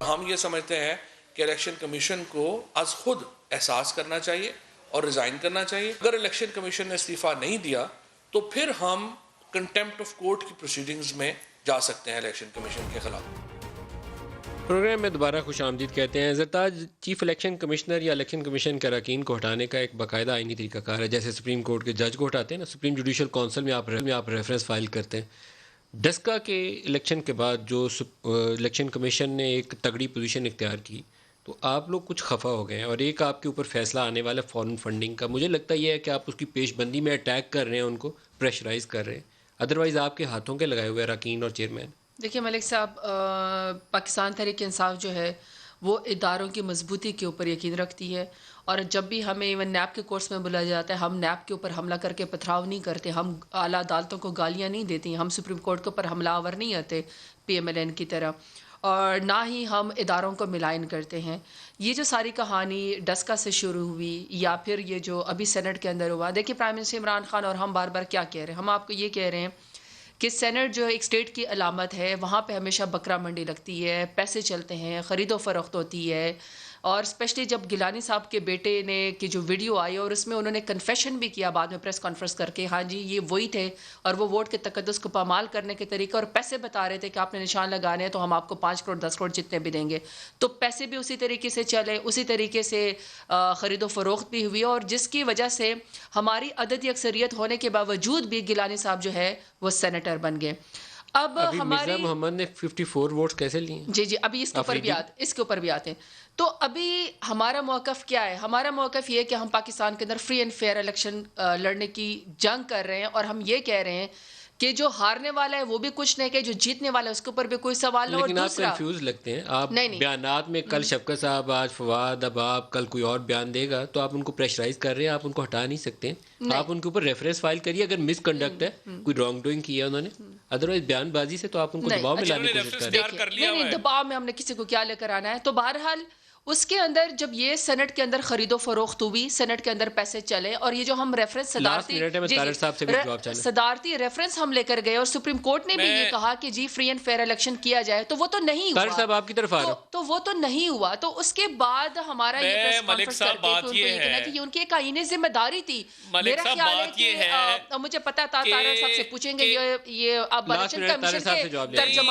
ہم یہ سمجھتے ہیں کہ الیکشن کمیشن کو از خود احساس کرنا چاہیے اور ریزائن کرنا چاہیے. اگر الیکشن کمیشن نے استعفیٰ نہیں دیا تو پھر ہم کنٹیمپٹ آف کورٹ کی پروسیڈنگز میں جا سکتے ہیں الیکشن کمیشن کے خلاف. پروگرام میں دوبارہ خوش آمدید کہتے ہیں. زرتاج، چیف الیکشن کمشنر یا الیکشن کمیشن کے اراکین کو ہٹانے کا ایک باقاعدہ آئینی طریقہ کار ہے. جیسے سپریم کورٹ کے جج کو ہٹاتے ہیں نا، سپریم جوڈیشل کونسل میں آپ ریفرنس فائل کرتے ہیں. ڈسکا کے الیکشن کے بعد جو الیکشن کمیشن نے ایک تگڑی پوزیشن اختیار کی تو آپ لوگ کچھ خفا ہو گئے ہیں، اور ایک آپ کے اوپر فیصلہ آنے والا فورن فنڈنگ کا. مجھے لگتا یہ ہے کہ آپ اس کی پیش بندی میں اٹیک کر رہے ہیں، ان کو پریشرائز کر رہے ہیں. ادروائز آپ کے ہاتھوں کے لگائے ہوئے اراکین اور چیئرمین. دیکھیے ملک صاحب، پاکستان تحریک انصاف جو ہے وہ اداروں کی مضبوطی کے اوپر یقین رکھتی ہے، اور جب بھی ہمیں ایون نیب کے کورس میں بلایا جاتا ہے، ہم نیب کے اوپر حملہ کر کے پتھراؤ نہیں کرتے، ہم اعلیٰ عدالتوں کو گالیاں نہیں دیتی، ہم سپریم کورٹ کے اوپر حملہ آور نہیں آتے پی ایم ایل این کی طرح، اور نہ ہی ہم اداروں کو ملائن کرتے ہیں. یہ جو ساری کہانی ڈسکا سے شروع ہوئی یا پھر یہ جو ابھی سینٹ کے اندر ہوا، دیکھیے پرائم منسٹر عمران خان اور ہم بار بار کیا کہہ رہے ہیں، ہم آپ کو یہ کہہ رہے ہیں کہ سینٹ جو ایک سٹیٹ کی علامت ہے، وہاں پہ ہمیشہ بکرا منڈی لگتی ہے، پیسے چلتے ہیں، خرید و فروخت ہوتی ہے. اور اسپیشلی جب گیلانی صاحب کے بیٹے نے کی جو ویڈیو آئی اور اس میں انہوں نے کنفیشن بھی کیا بعد میں پریس کانفرنس کر کے، ہاں جی یہ وہی تھے اور وہ ووٹ کے تقدس کو پامال کرنے کے طریقے اور پیسے بتا رہے تھے کہ آپ نے نشان لگانے ہیں تو ہم آپ کو 5 کروڑ 10 کروڑ جتنے بھی دیں گے. تو پیسے بھی اسی طریقے سے چلے، اسی طریقے سے خرید و فروخت بھی ہوئی، اور جس کی وجہ سے ہماری عددی اکثریت ہونے کے باوجود بھی گیلانی صاحب جو ہے وہ سینیٹر بن گئے. اب مرزا محمد نے 54 ووٹس کیسے لیے؟ جی ابھی اس کے اوپر بھی آتے ہیں. تو ابھی ہمارا موقف کیا ہے؟ ہمارا موقف یہ ہے کہ ہم پاکستان کے اندر فری اینڈ فیئر الیکشن لڑنے کی جنگ کر رہے ہیں، اور ہم یہ کہہ رہے ہیں کہ جو ہارنے والا ہے وہ بھی کچھ نہیں کہ جو جیتنے والا ہے اس کے اوپر بھی کوئی سوال نہ. لیکن آپ کنفیوز لگتے ہیں. آپ بیانات میں کل شفقت صاحب، آج فواد، اب آپ کل کوئی اور بیان دے گا تو آپ ان کو پریشرائز کر رہے ہیں، آپ ان کو ہٹا نہیں سکتے. آپ ان کے اوپر ریفرنس فائل کریے اگر مس کنڈکٹ ہے، کوئی رانگ ڈوئنگ کی ہے انہوں نے. ادروائز بیان بازی سے تو آپ ان کو دباؤ میں لانے کی کوشش کر رہے ہیں. نہیں، دباؤ میں ہم نے کسی کو کیا لے کر آنا ہے. تو بہرحال اس کے اندر جب یہ سینٹ کے اندر خرید و فروخت ہوئی، سینٹ کے اندر پیسے چلے، اور یہ جو ہم ریفرنس صدارتی ریفرنس ہم لے کر گئے اور سپریم کورٹ نے بھی یہ کہا کہ جی فری اینڈ فیئر الیکشن کیا جائے، تو وہ تو نہیں ہوا. آپ کی طرف آ رہے تو وہ تو نہیں ہوا. تو اس کے بعد ہمارا یہ پریس کانفرنس کر کے یہ کہنا کہ ان کی ایک آئینی ذمہ داری تھی. میرا خیال ہے کہ مجھے پتا تھا طاہر صاحب سے پوچھیں گے، یہ آپ الیکشن کمیشن کے ترجمہ